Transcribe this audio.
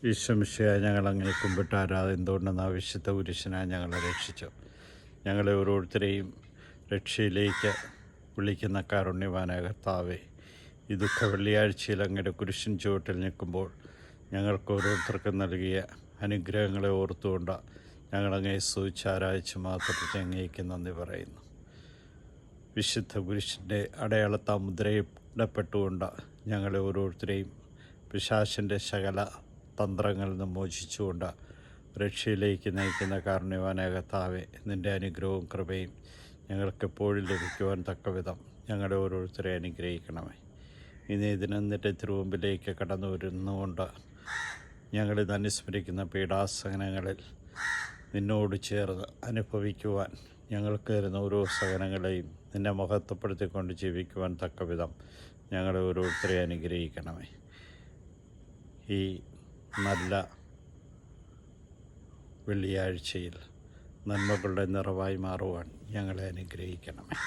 ഈശ്വമിശിയായ ഞങ്ങളങ്ങേ കുമ്പിട്ട് എന്തുകൊണ്ടെന്ന് വിശുദ്ധ കുരിശിനായി ഞങ്ങളെ രക്ഷിച്ചു. ഞങ്ങളെ ഓരോരുത്തരെയും രക്ഷയിലേക്ക് വിളിക്കുന്ന കാരുണ്യവാനായ കർത്താവേ, ഈ ദുഃഖ വെള്ളിയാഴ്ചയിൽ അങ്ങയുടെ കുരിശിൻ ചുവട്ടിൽ നിൽക്കുമ്പോൾ ഞങ്ങൾക്ക് ഓരോരുത്തർക്കും നൽകിയ അനുഗ്രഹങ്ങളെ ഓർത്തുകൊണ്ട് ഞങ്ങളങ്ങേ സ്തുതിച്ചാരാധിച്ച് മാത്രത്തെ അങ്ങേക്ക് നന്ദി പറയുന്നു. വിശുദ്ധ കുരിശിൻ്റെ അടയാളത്താ മുദ്രയിടപ്പെട്ടുകൊണ്ട് ഞങ്ങളെ ഓരോരുത്തരെയും പിശാചിൻ്റെ സകല തന്ത്രങ്ങളിൽ നിന്ന് മോചിച്ചുകൊണ്ട് രക്ഷയിലേക്ക് നയിക്കുന്ന കാരുണ്യവാനായ കർത്താവേ, നിൻ്റെ അനുഗ്രഹവും കൃപയും ഞങ്ങൾക്കെപ്പോഴും ലഭിക്കുവാൻ തക്കവിധം ഞങ്ങളെ ഓരോരുത്തരെ അനുഗ്രഹിക്കണമേ. ഇനി നിൻ്റെ തിരുമുമ്പിലേക്ക് കടന്നു വരുന്നുകൊണ്ട് ഞങ്ങളിത് അനുസ്മരിക്കുന്ന പീഡാസഹനങ്ങളിൽ നിന്നോട് ചേർന്ന് അനുഭവിക്കുവാൻ ഞങ്ങൾക്ക് തരുന്ന ഓരോ സഹനങ്ങളെയും നിന്നെ മഹത്വപ്പെടുത്തിക്കൊണ്ട് ജീവിക്കുവാൻ തക്കവിധം ഞങ്ങളെ ഓരോരുത്തരെ അനുഗ്രഹിക്കണമേ. ഈ നല്ല വെള്ളിയാഴ്ചയിൽ നന്മകളുടെ നിറവായി മാറുവാൻ ഞങ്ങളെ അനുഗ്രഹിക്കണമേ.